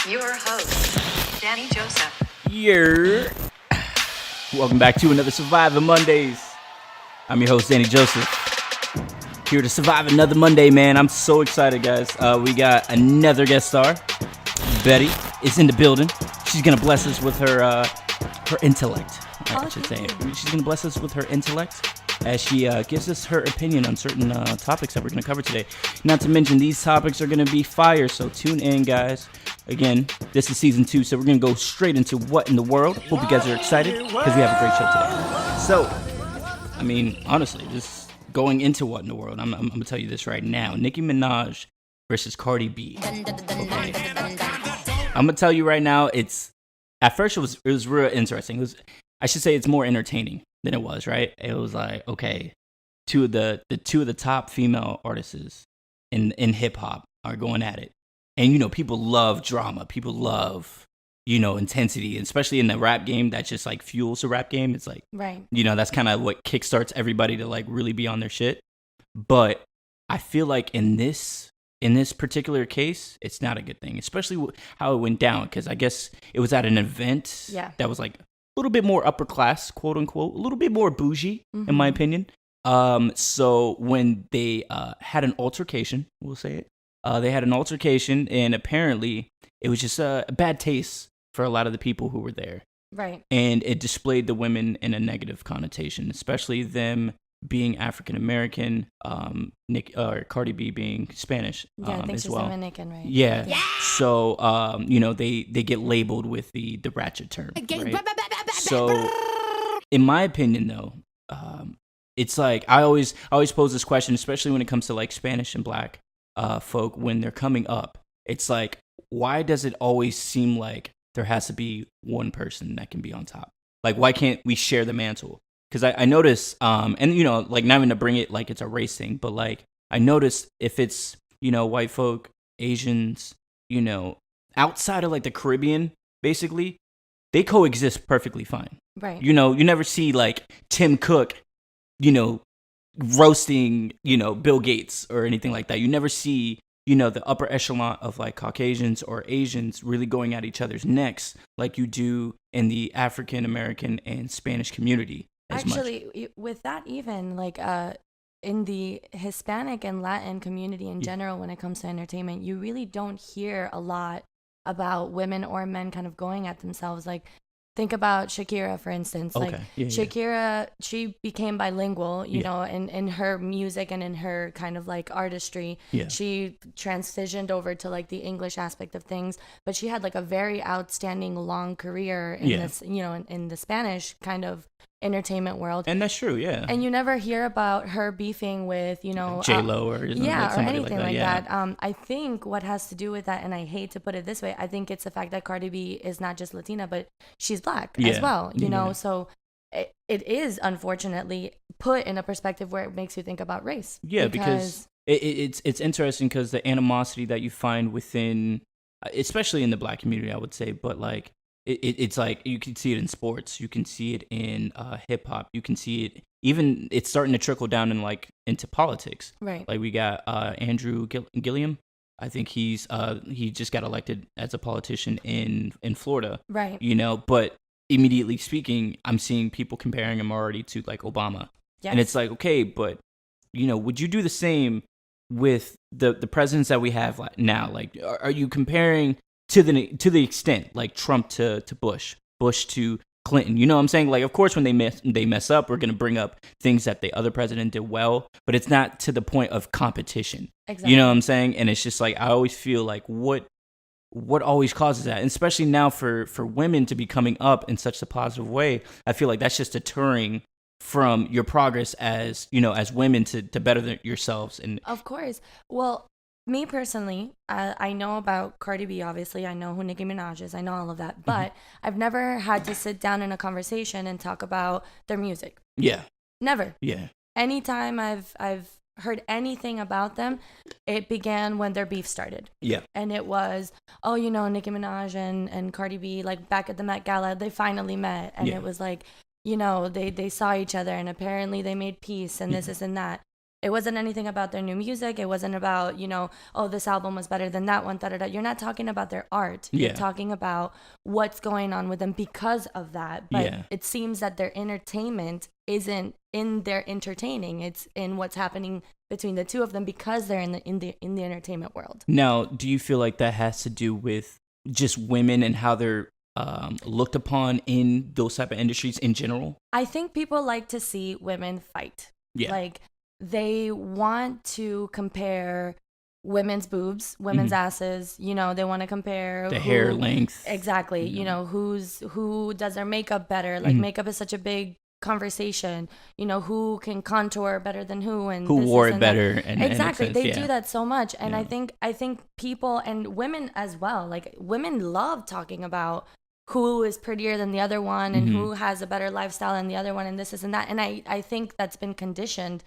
Your host, Danny Joseph. Yeah. Welcome back to another Survivor Mondays. I'm your host, Danny Joseph. Here to survive another Monday, man. I'm so excited, guys. We got another guest star. Betty is in the building. She's gonna bless us with her intellect. I should say. She's gonna bless us with her intellect as she gives us her opinion on certain topics that we're gonna cover today. Not to mention, these topics are gonna be fire. So tune in, guys. Again, this is season 2, so we're gonna go straight into what in the world. Hope you guys are excited because we have a great show today. So, I mean, honestly, just going into what in the world, I'm gonna tell you this right now. Nicki Minaj versus Cardi B. Okay. I'm gonna tell you right now, at first it was real interesting. I should say it's more entertaining than it was, right? It was like, okay, two of the top female artists in hip hop are going at it. And, you know, people love drama. People love, you know, intensity, especially in the rap game. That just, like, fuels the rap game. It's like, right. You know, that's kind of what kickstarts everybody to, like, really be on their shit. But I feel like in this particular case, it's not a good thing, especially how it went down. Because I guess it was at an event that was, like, a little bit more upper class, quote unquote, a little bit more bougie, in my opinion. So when they had an altercation, we'll say it. They had an altercation, and apparently it was just a bad taste for a lot of the people who were there. Right. And it displayed the women in a negative connotation, especially them being African American, Cardi B being Spanish I think as she's well. Dominican, right? Yeah. So, you know, they get labeled with the ratchet term. Right? So, in my opinion, though, it's like I always pose this question, especially when it comes to like Spanish and Black folk when they're coming up. It's like, why does it always seem like there has to be one person that can be on top? Like, why can't we share the mantle? Because I notice, and you know, like not even to bring it like it's a race thing, but like I notice if it's, you know, white folk, Asians, you know, outside of like the Caribbean, basically, they coexist perfectly fine. Right. You know, you never see like Tim Cook, you know, roasting, you know, Bill Gates or anything like that. You never see, you know, the upper echelon of like Caucasians or Asians really going at each other's necks like you do in the African American and Spanish community. Actually, with that, even like in the Hispanic and Latin community in general, when it comes to entertainment, you really don't hear a lot about women or men kind of going at themselves. Like, think about Shakira, for instance. Okay. Like Yeah. Shakira, she became bilingual, you know, in her music and in her kind of like artistry. Yeah. She transitioned over to like the English aspect of things, but she had like a very outstanding long career in this, you know, in the Spanish kind of entertainment world. And that's true, yeah. And you never hear about her beefing with, you know, J-Lo or or somebody anything like yeah. that. I think what has to do with that, and I hate to put it this way, I think it's the fact that Cardi B is not just Latina, but she's Black as well, you know. So it is unfortunately put in a perspective where it makes you think about race. Yeah, because it's interesting because the animosity that you find within, especially in the Black community, I would say, but like it's like you can see it in sports, you can see it in hip hop, you can see it even it's starting to trickle down in like into politics. Right. Like we got Andrew Gilliam. I think he just got elected as a politician in Florida. Right. You know, but immediately speaking, I'm seeing people comparing him already to like Obama. Yes. And it's like, okay, but you know, would you do the same with the presidents that we have now? Like, are you comparing to the extent like Trump to Bush to Clinton? You know what I'm saying? Like, of course, when they mess up, we're going to bring up things that the other president did well, but it's not to the point of competition. Exactly. You know what I'm saying? And it's just like, I always feel like what always causes that, and especially now for women to be coming up in such a positive way, I feel like that's just deterring from your progress as, you know, as women to better yourselves. And of course. Well, me personally, I know about Cardi B, obviously. I know who Nicki Minaj is. I know all of that. But I've never had to sit down in a conversation and talk about their music. Yeah. Never. Yeah. Anytime I've heard anything about them, it began when their beef started. Yeah. And it was, oh, you know, Nicki Minaj and Cardi B, like back at the Met Gala, they finally met. And it was like, you know, they saw each other and apparently they made peace and this and that. It wasn't anything about their new music. It wasn't about, oh, this album was better than that one. Da, da, da. You're not talking about their art. Yeah. You're talking about what's going on with them because of that. But it seems that their entertainment isn't in their entertaining. It's in what's happening between the two of them because they're in the entertainment world. Now, do you feel like that has to do with just women and how they're looked upon in those type of industries in general? I think people like to see women fight. Yeah. Like they want to compare women's boobs, women's asses, they want to compare the hair length. Exactly. Who does their makeup better? Like makeup is such a big conversation, who can contour better than who, and who wore it better. And exactly. They do that so much. And I think people and women as well, like women love talking about who is prettier than the other one and who has a better lifestyle than the other one and this and that. And I think that's been conditioned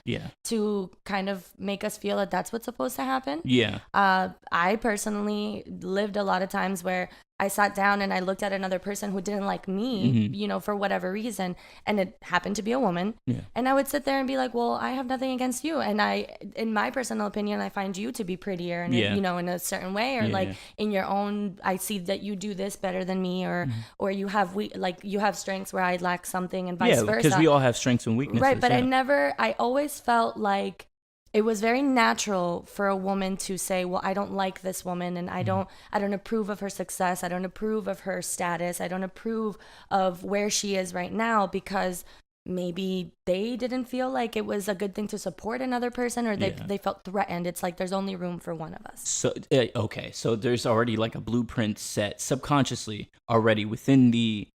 to kind of make us feel that that's what's supposed to happen. Yeah. I personally lived a lot of times where I sat down and I looked at another person who didn't like me, for whatever reason, and it happened to be a woman. Yeah. And I would sit there and be like, well, I have nothing against you. And in my personal opinion, I find you to be prettier and, in a certain way, or in your own, I see that you do this better than me, or you have strengths where I lack something and vice versa. Yeah, because we all have strengths and weaknesses. Right. But I always felt like it was very natural for a woman to say, well, I don't like this woman and I don't approve of her success. I don't approve of her status. I don't approve of where she is right now, because maybe they didn't feel like it was a good thing to support another person, or they felt threatened. It's like there's only room for one of us. So, okay. So there's already like a blueprint set subconsciously already within the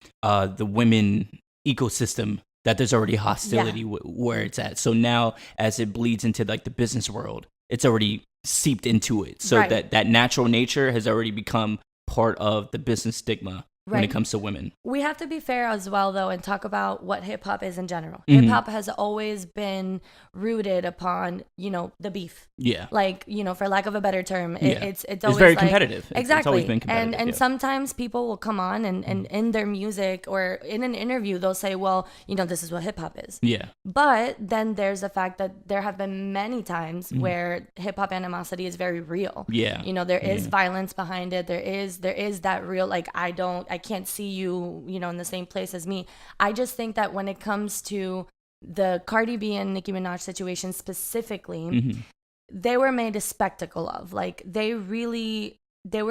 women ecosystem, that there's already hostility where it's at. So now as it bleeds into like the business world, it's already seeped into it. So that natural nature has already become part of the business stigma when it comes to women. We have to be fair as well, though, and talk about what hip hop is in general. Hip hop has always been rooted upon, the beef. Yeah. Like, for lack of a better term, it's always very competitive. Exactly. It's always been competitive. And sometimes people will come on and in their music or in an interview, they'll say, well, this is what hip hop is. Yeah. But then there's the fact that there have been many times where hip hop animosity is very real. Yeah. There is violence behind it. There is that real, like, I can't see you, in the same place as me. I just think that when it comes to the Cardi B and Nicki Minaj situation specifically, they were made a spectacle of. Like, they were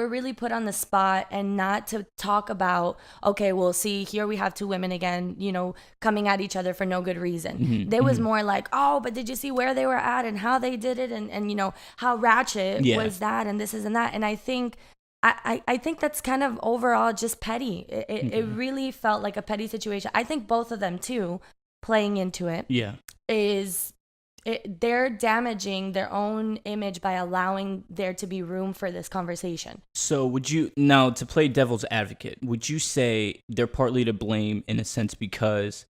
really put on the spot, and not to talk about, okay, well, see, here we have two women again, coming at each other for no good reason. There was more like, oh, but did you see where they were at and how they did it, and how ratchet was that, and this is and that. And I think that's kind of overall just petty. It really felt like a petty situation. I think both of them too, playing into it, they're damaging their own image by allowing there to be room for this conversation. So would you, now to play devil's advocate, would you say they're partly to blame in a sense because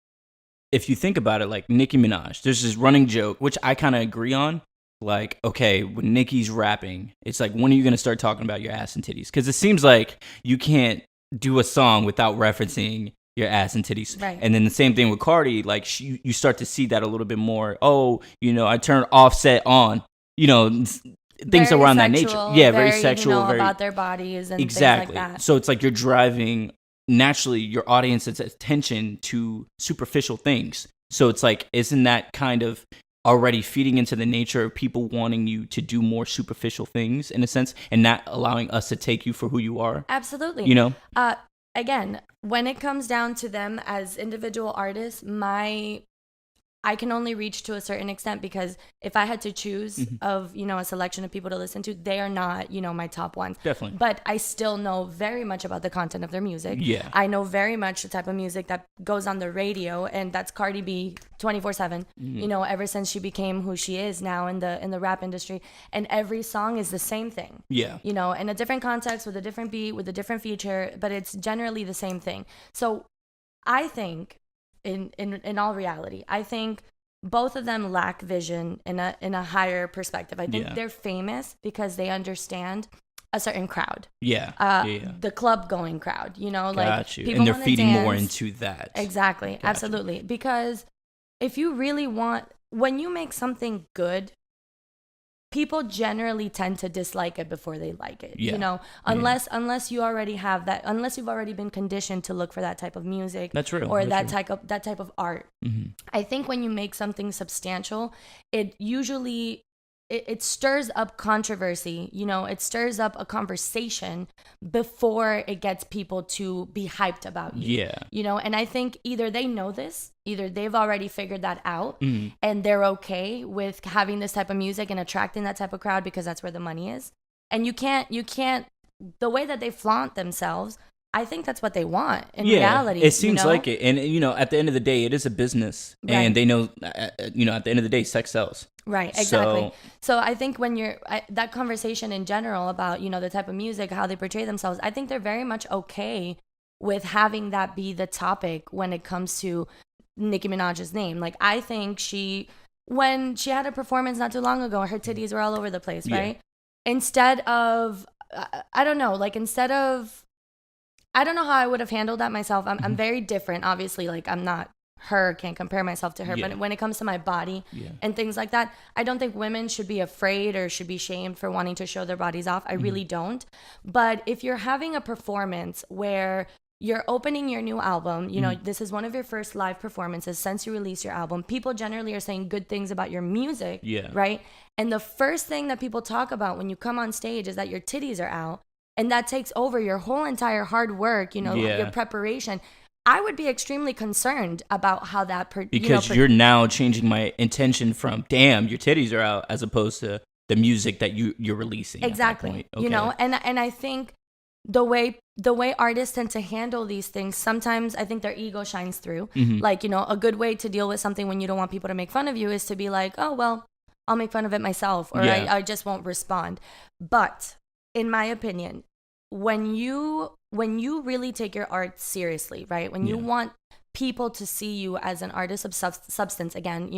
if you think about it, like Nicki Minaj, there's this running joke, which I kind of agree on. Like, okay, when Nicki's rapping, it's like, when are you going to start talking about your ass and titties? Because it seems like you can't do a song without referencing your ass and titties. Right. And then the same thing with Cardi, like you start to see that a little bit more. Oh, I turned Offset on, things very around sexual, that nature. Yeah, very sexual. Very about their bodies and exactly. things like that. So it's like you're driving naturally your audience's attention to superficial things. So it's like, isn't that kind of already feeding into the nature of people wanting you to do more superficial things in a sense, and not allowing us to take you for who you are? Absolutely. Again, when it comes down to them as individual artists, I can only reach to a certain extent, because if I had to choose of, a selection of people to listen to, they are not, my top ones. Definitely. But I still know very much about the content of their music. Yeah. I know very much the type of music that goes on the radio, and that's Cardi B 24/7, ever since she became who she is now in the rap industry. And every song is the same thing. Yeah. In a different context, with a different beat, with a different feature, but it's generally the same thing. So I think, in all reality, I think both of them lack vision in a higher perspective. I think they're famous because they understand a certain crowd. The club going crowd, like you. And they're feeding more into that. Exactly. Absolutely. Because if you really want when you make something good, people generally tend to dislike it before they like it. Yeah. You know, unless you already have that, unless you've already been conditioned to look for that type of music. That's real. Or That's that type of art. Mm-hmm. I think when you make something substantial, it usually it stirs up controversy. You know, it stirs up a conversation before it gets people to be hyped about you. Yeah. You know, and I think either they know this, either they've already figured that out, Mm-hmm. and they're okay with having this type of music and attracting that type of crowd because that's where the money is. And you can't the way that they flaunt themselves, I think that's what they want in reality. It seems you know? like it. And, at the end of the day, it is a business. Right. And they know, at the end of the day, sex sells. Right, exactly. So I think when that conversation in general about, the type of music, how they portray themselves, I think they're very much okay with having that be the topic when it comes to Nicki Minaj's name. Like, I think when she had a performance not too long ago, her titties were all over the place, right? Instead of, I don't know, I don't know how I would have handled that myself. I'm very different, obviously. Like, I'm not her, can't compare myself to her. Yeah. But when it comes to my body and things like that, I don't think women should be afraid or should be shamed for wanting to show their bodies off. I really don't. But if you're having a performance where you're opening your new album, this is one of your first live performances since you released your album, people generally are saying good things about your music, right? And the first thing that people talk about when you come on stage is that your titties are out. And that takes over your whole entire hard work, your preparation. I would be extremely concerned about how that because you're now changing my intention from damn your titties are out as opposed to the music that you're releasing. Exactly. Okay. And I think the way artists tend to handle these things, sometimes I think their ego shines through. Mm-hmm. Like, a good way to deal with something when you don't want people to make fun of you is to be like, oh well, I'll make fun of it myself, or I just won't respond. But in my opinion, when you really take your art seriously, right? When you want people to see you as an artist of substance again,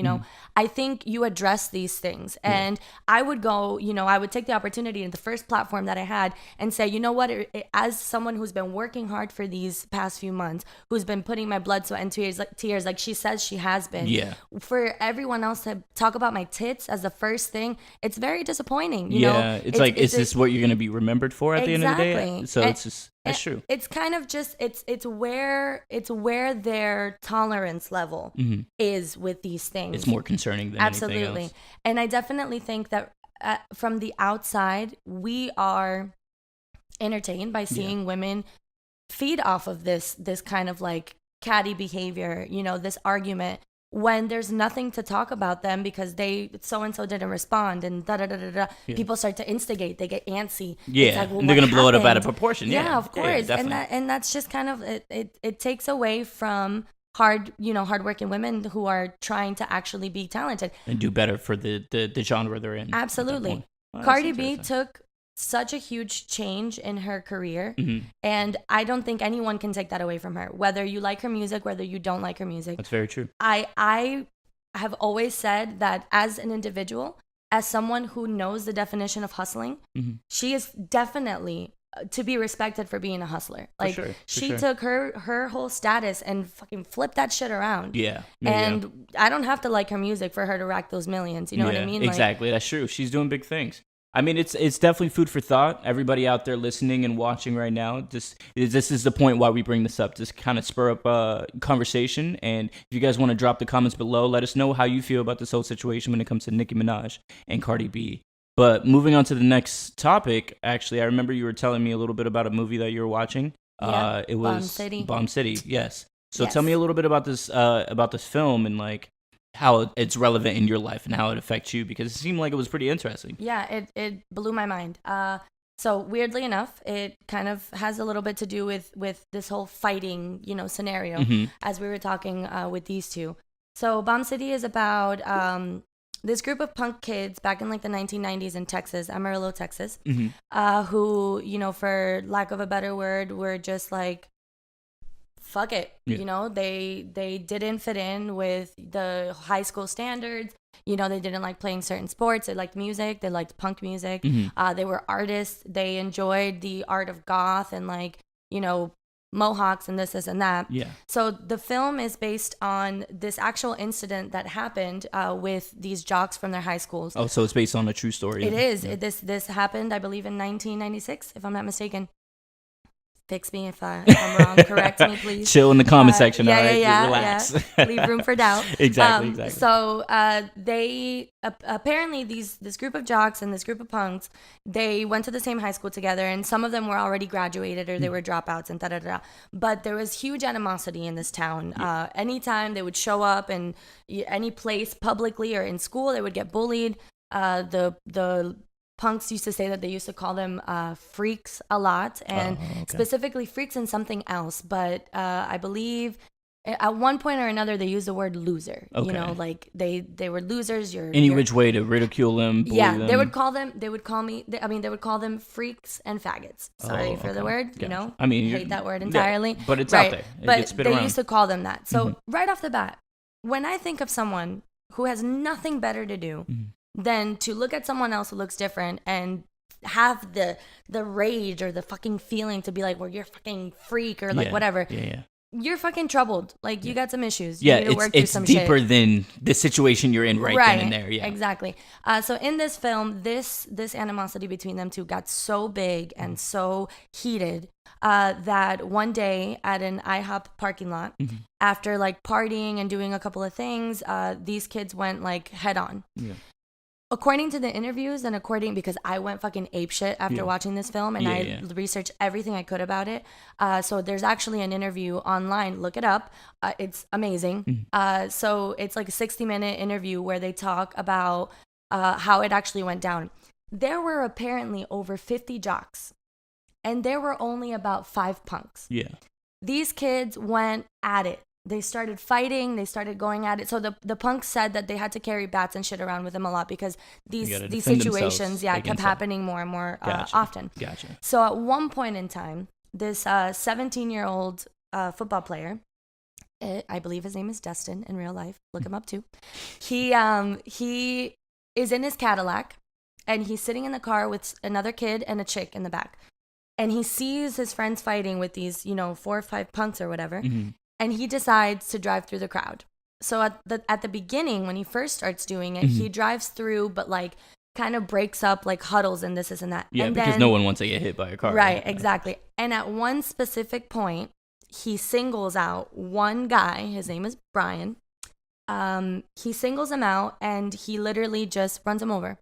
I think you address these things. And I would go, I would take the opportunity in the first platform that I had and say, you know what, as someone who's been working hard for these past few months, who's been putting my blood, sweat, and tears, like she says she has been, for everyone else to talk about my tits as the first thing, it's very disappointing. You know? It's like, is this what you're going to be remembered for at the end of the day? So it's just... That's true. It's kind of just it's where their tolerance level is with these things. It's more concerning than absolutely anything else. And I definitely think that from the outside we are entertained by seeing women feed off of this kind of like catty behavior, this argument, when there's nothing to talk about them because they so-and-so didn't respond and da-da-da-da-da. People start to instigate. They get antsy. Yeah, like, well, and they're going to blow it up out happened? of proportion. Yeah, of course. Yeah, and that's just kind of, it takes away from hardworking women who are trying to actually be talented. And do better for the genre they're in. Absolutely. Well, Cardi B took such a huge change in her career, and I don't think anyone can take that away from her, whether you like her music, whether you don't like her music. That's very true. I have always said that as an individual, as someone who knows the definition of hustling, she is definitely to be respected for being a hustler. Like, she took her whole status and fucking flipped that shit around. And I don't have to like her music for her to rack those millions. You know what I mean? Exactly. That's true. She's doing big things. I mean, it's definitely food for thought. Everybody out there listening and watching right now, this is the point why we bring this up, just kind of spur up a conversation. And if you guys want to drop the comments below, let us know how you feel about this whole situation when it comes to Nicki Minaj and Cardi B. But moving on to the next topic, actually, I remember you were telling me a little bit about a movie that you were watching. It was Bomb City. Yes. So tell me a little bit about this film and like how it's relevant in your life and how it affects you, because it seemed like it was pretty interesting. Yeah, it blew my mind. So weirdly enough, it kind of has a little bit to do with this whole fighting, scenario, as we were talking with these two. So Bomb City is about this group of punk kids back in like the 1990s in Texas, Amarillo, Texas, who, for lack of a better word, were just like, fuck it. They didn't fit in with the high school standards. They didn't like playing certain sports. They liked music. They liked punk music. They were artists. They enjoyed the art of goth and like, mohawks and this and that. Yeah. So the film is based on this actual incident that happened with these jocks from their high schools. Oh, so it's based on a true story. It is. Yeah. This happened, I believe, in 1996, if I'm not mistaken. Fix me if I'm wrong. Correct me, please. Chill in the comment section. Yeah, all right? yeah. Relax. Leave room for doubt. Exactly. So they apparently this group of jocks and this group of punks, they went to the same high school together, and some of them were already graduated or they were dropouts and da. But there was huge animosity in this town. Anytime they would show up in any place publicly or in school, they would get bullied. The punks used to say that they used to call them freaks a lot, and specifically freaks and something else. But I believe at one point or another they used the word loser. Okay. You know, like they were losers. Any which way to ridicule them, bully them. They would call them freaks and faggots. Sorry for the word. Gotcha. You know, I mean, hate that word entirely. But it's right. out there. It but gets spit they around. used to call them that. So right off the bat, when I think of someone who has nothing better to do than to look at someone else who looks different and have the rage or the fucking feeling to be like, well, you're a fucking freak or like whatever. Yeah. You're fucking troubled. Like you got some issues. Yeah, you need to work through it's some deeper shit. than the situation you're in right then and there. Yeah, exactly. So in this film, this animosity between them two got so big and so heated that one day at an IHOP parking lot, after like partying and doing a couple of things, these kids went like head on. Yeah. According to the interviews and because I went fucking apeshit after watching this film and I researched everything I could about it. So there's actually an interview online. Look it up. It's amazing. So it's like a 60-minute interview where they talk about how it actually went down. There were apparently over 50 jocks and there were only about 5 punks. Yeah. These kids went at it. They started fighting. They started going at it. So the punks said that they had to carry bats and shit around with them a lot because these situations, kept happening more and more often. Gotcha. So at one point in time, this 17-year-old football player, I believe his name is Dustin in real life. Look him up too. He is in his Cadillac, and he's sitting in the car with another kid and a chick in the back, and he sees his friends fighting with these 4 or 5 punks or whatever. And he decides to drive through the crowd. So at the beginning, when he first starts doing it, he drives through, but like kind of breaks up like huddles and this and that. Yeah, and because no one wants to get hit by a car. Right, exactly. And at one specific point, he singles out one guy. His name is Brian. He singles him out, and he literally just runs him over.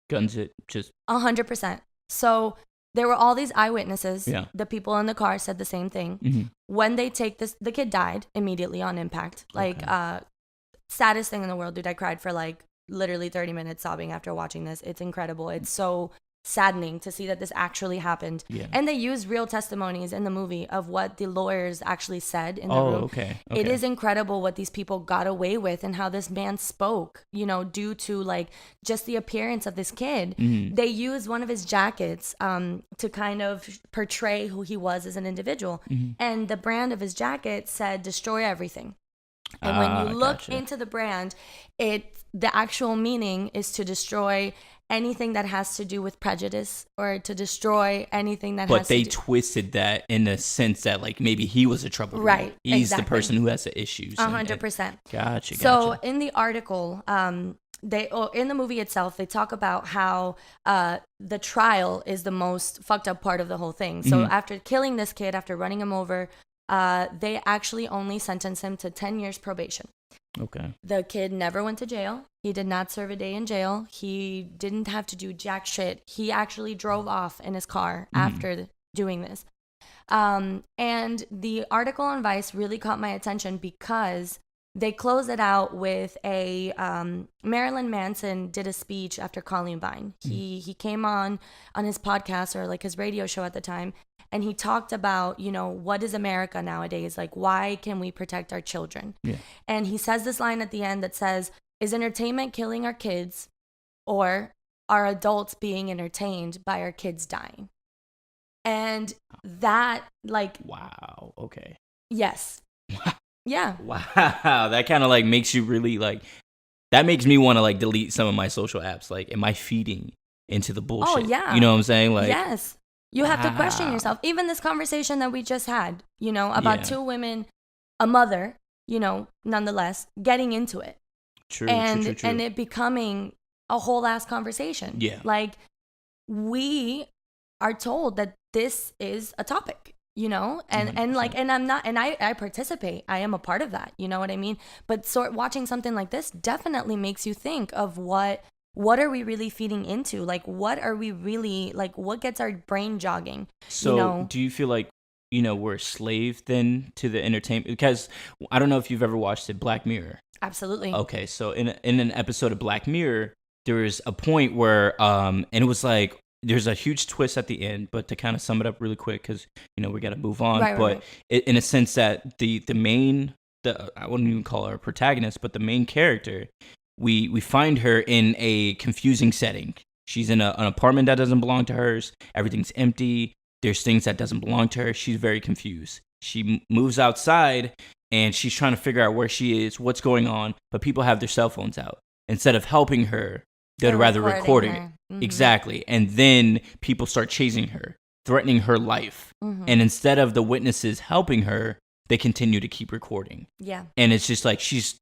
Guns it, just 100%. So there were all these eyewitnesses. Yeah. The people in the car said the same thing. When they take this, the kid died immediately on impact. Like, saddest thing in the world, dude. I cried for like literally 30 minutes sobbing after watching this. It's incredible. It's so saddening to see that this actually happened. Yeah. And they use real testimonies in the movie of what the lawyers actually said in the room. Okay. It is incredible what these people got away with and how this man spoke, due to like just the appearance of this kid. They used one of his jackets to kind of portray who he was as an individual. And the brand of his jacket said destroy everything. And when you look into the brand, the actual meaning is to destroy anything that has to do with prejudice or to destroy anything that has to do... But they twisted that in the sense that like maybe he was a troublemaker. Right, He's the person who has the issues. 100%. Gotcha. So in the article, in the movie itself, they talk about how the trial is the most fucked up part of the whole thing. So after killing this kid, after running him over, they actually only sentenced him to 10 years probation. Okay. The kid never went to jail. He did not serve a day in jail. He didn't have to do jack shit. He actually drove off in his car after doing this. And the article on Vice really caught my attention because they closed it out with a Marilyn Manson did a speech after Columbine. He came on his podcast or like his radio show at the time, and he talked about, what is America nowadays? Like, why can we protect our children? Yeah. And he says this line at the end that says, is entertainment killing our kids, or are adults being entertained by our kids dying? And that, like... Wow. Okay. Yes. Yeah. Wow. That kind of like makes you really like... That makes me want to like delete some of my social apps. Like, am I feeding into the bullshit? Oh, yeah. You know what I'm saying? Like, yes. You have to question Wow. yourself. Even this conversation that we just had, you know, about Yeah. two women, a mother, you know, nonetheless, getting into it. True. And it becoming a whole ass conversation. Yeah. Like, we are told that this is a topic, you know, and 100%. I'm not, and I participate. I am a part of that. You know what I mean? But watching something like this definitely makes you think of what are we really feeding into? Like, what are we really, like, what gets our brain jogging? So you know? do you feel like, you know, we're a slave then to the entertainment? Because I don't know if you've ever watched it, Black Mirror. Absolutely. Okay, so in an episode of Black Mirror, there was a point where and it was like there's a huge twist at the end, but to kind of sum it up really quick, because you know we got to move on. Right. In a sense that the main, I wouldn't even call her a protagonist, but the main character, we find her in a confusing setting. She's in an apartment that doesn't belong to hers. Everything's empty. There's things that doesn't belong to her. She's very confused. She moves outside and she's trying to figure out where she is, what's going on, but people have their cell phones out. Instead of helping her, they'd rather recording it. Mm-hmm. Exactly. And then people start chasing her, threatening her life. Mm-hmm. And instead of the witnesses helping her, they continue to keep recording. Yeah. And it's just like she's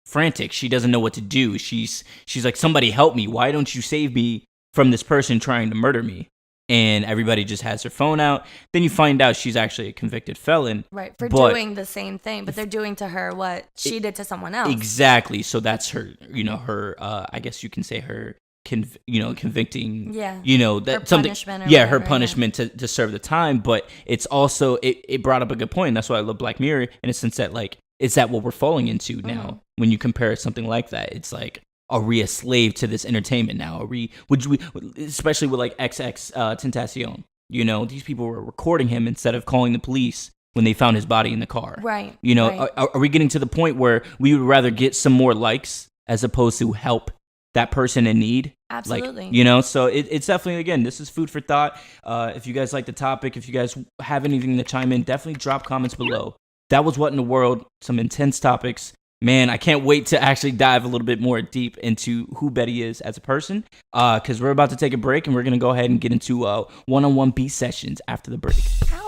frantic. She doesn't know what to do. She's like, somebody help me. Why don't you save me from this person trying to murder me? And everybody just has their phone out. Then you find out she's actually a convicted felon. Right, for doing the same thing, but they're doing to her what she did to someone else. Exactly. So that's her, you know, her, I guess you can say her, convicting, Yeah. you know, that her something, punishment or yeah, whatever, her punishment to serve the time. But it's also, it brought up a good point. That's why I love Black Mirror, in a sense that, like, is that what we're falling into now? Mm-hmm. When you compare something like that, it's like, are we a slave to this entertainment now? Would we, especially with like XX Tentacion, you know, these people were recording him instead of calling the police when they found his body in the car. Right. You know, right. Are we getting to the point where we would rather get some more likes as opposed to help that person in need? Absolutely. Like, you know, so it's definitely, again, this is food for thought. If you guys like the topic, if you guys have anything to chime in, definitely drop comments below. That was What in the World, some intense topics. Man, I can't wait to actually dive a little bit more deep into who Betty is as a person, because we're about to take a break and we're going to go ahead and get into one-on-one beat sessions after the break. Ow.